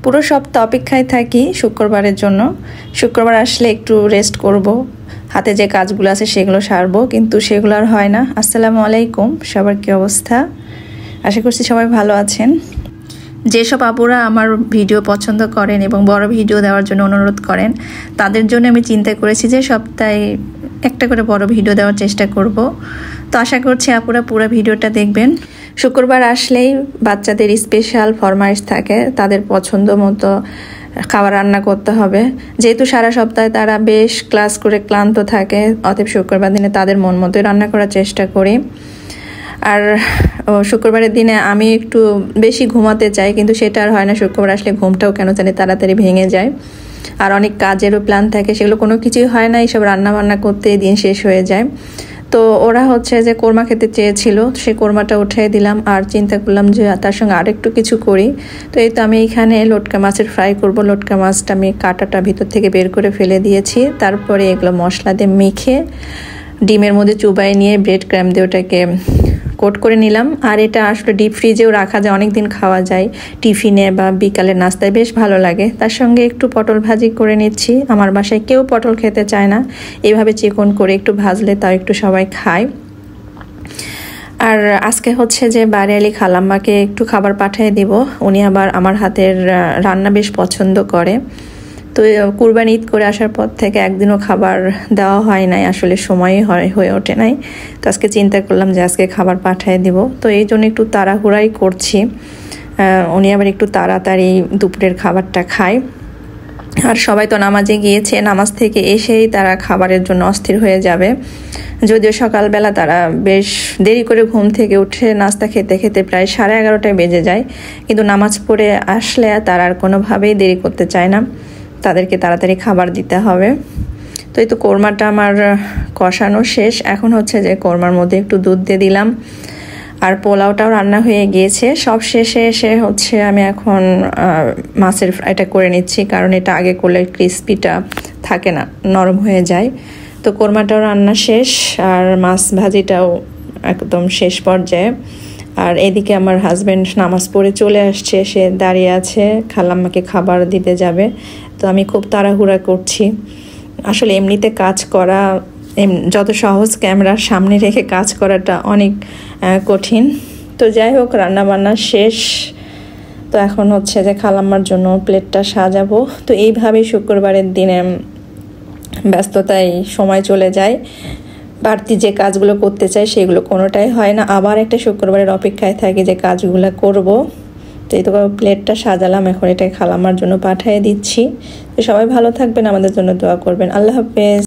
পুরো সপ্তাহ অপেক্ষায় থাকি শুক্রবারের জন্য। শুক্রবার আসলে একটু রেস্ট করব, হাতে যে কাজগুলো আছে সেগুলো সারবো, কিন্তু সেগুলো আর হয় না। আসসালামু আলাইকুম, সবার কী অবস্থা? আশা করছি সবাই ভালো আছেন। যেসব আপুরা আমার ভিডিও পছন্দ করেন এবং বড় ভিডিও দেওয়ার জন্য অনুরোধ করেন, তাদের জন্য আমি চিন্তা করেছি যে সপ্তাহে একটা করে বড় ভিডিও দেওয়ার চেষ্টা করব। তো আশা করছি আপুরা পুরো ভিডিওটা দেখবেন। শুক্রবার আসলেই বাচ্চাদের স্পেশাল ফরমাইশ থাকে, তাদের পছন্দ মতো খাবার রান্না করতে হবে। যেহেতু সারা সপ্তাহে তারা বেশ ক্লাস করে ক্লান্ত থাকে, অতএব শুক্রবার দিনে তাদের মন মতোই রান্না করার চেষ্টা করি। আর শুক্রবারের দিনে আমি একটু বেশি ঘুমাতে চাই, কিন্তু সেটা আর হয় না। শুক্রবার আসলে ঘুমটাও কেন জানি তাড়াতাড়ি ভেঙে যায়, আর অনেক কাজেরও প্ল্যান থাকে, সেগুলো কোনো কিছুই হয় না। এইসব রান্না বান্না করতেই দিন শেষ হয়ে যায়। তো ওরা হচ্ছে যে কোরমা খেতে চেয়েছিল, সে কোরমাটা উঠিয়ে দিলাম, আর চিন্তা করলাম যে তার সঙ্গে আরেকটু কিছু করি। তো এই তো আমি এখানে লটকা মাছের ফ্রাই করব। লটকা মাছটা আমি কাঁটাটা ভিতর থেকে বের করে ফেলে দিয়েছি, তারপরে এগুলো মশলা দিয়ে মেখে ডিমের মধ্যে চুবাই নিয়ে ব্রেড ক্র্যাম দিয়ে ওটাকে কোট করে নিলাম। আর এটা আসলে ডিপ ফ্রিজেও রাখা যায়, অনেক দিন খাওয়া যায়, টিফিনে বা বিকালের নাস্তায় বেশ ভালো লাগে। তার সঙ্গে একটু পটল ভাজি করে নিচ্ছি। আমার বাসায় কেউ পটল খেতে চায় না, এইভাবে চিকন করে একটু ভাজলে তাও একটু সবাই খায়। আর আজকে হচ্ছে যে বাড়িয়ালি খালাম্মাকে একটু খাবার পাঠিয়ে দিব। উনি আবার আমার হাতের রান্না বেশ পছন্দ করে। তো কুরবানি ঈদ করে আসার পর থেকে একদিনও খাবার দেওয়া হয় নাই, আসলে সময়ই হয়ে ওঠে নাই। তো আজকে চিন্তা করলাম যে আজকে খাবার পাঠিয়ে দিব। তো এই জন্য একটু তাড়াহুড়াই করছি। উনি আবার একটু তাড়াতাড়ি দুপুরের খাবারটা খায়। আর সবাই তো নামাজে গিয়েছে, নামাজ থেকে এসেই তারা খাবারের জন্য অস্থির হয়ে যাবে। যদিও সকালবেলা তারা বেশ দেরি করে ঘুম থেকে উঠে নাস্তা খেতে খেতে প্রায় 11:30টায় বেজে যায়, কিন্তু নামাজ পড়ে আসলে তারা আর কোনোভাবেই দেরি করতে চায় না, তাদেরকে তাড়াতাড়ি খাবার দিতে হবে। তো এই তো কোরমাটা আমার কষানো শেষ। এখন হচ্ছে যে কোরমার মধ্যে একটু দুধ দিয়ে দিলাম, আর পোলাওটাও রান্না হয়ে গিয়েছে। সব শেষে এসে হচ্ছে আমি এখন মাছের ফ্রাইটা করে নিচ্ছি, কারণ এটা আগে করলে ক্রিস্পিটা থাকে না, নরম হয়ে যায়। তো কোরমাটাও রান্না শেষ, আর মাছ ভাজিটাও একদম শেষ পর্যায়ে। আর এদিকে আমার হাজব্যান্ড নামাজ পড়ে চলে আসছে, সে দাঁড়িয়ে আছে, খালাম্মাকে খাবার দিতে যাবে। তো আমি খুব তাড়াহুড়া করছি। আসলে এমনিতে কাজ করা যত সহজ, ক্যামেরার সামনে রেখে কাজ করাটা অনেক কঠিন। তো যাই হোক, রান্না বান্না শেষ। তো এখন হচ্ছে যে খালাম্মার জন্য প্লেটটা সাজাবো। তো এইভাবেই শুক্রবারের দিনে ব্যস্ততায় সময় চলে যায়। বাড়তি যে কাজগুলো করতে চাই সেগুলো কোনোটাই হয় না, আবার একটা শুক্রবারের অপেক্ষায় থাকি যে কাজগুলো করব। তো এই তো প্লেটটা সাজালাম, এখন এটা খালাম্মার জন্য পাঠিয়ে দিচ্ছি। তো সবাই ভালো থাকবেন, আমাদের জন্য দোয়া করবেন। আল্লাহ হাফেজ।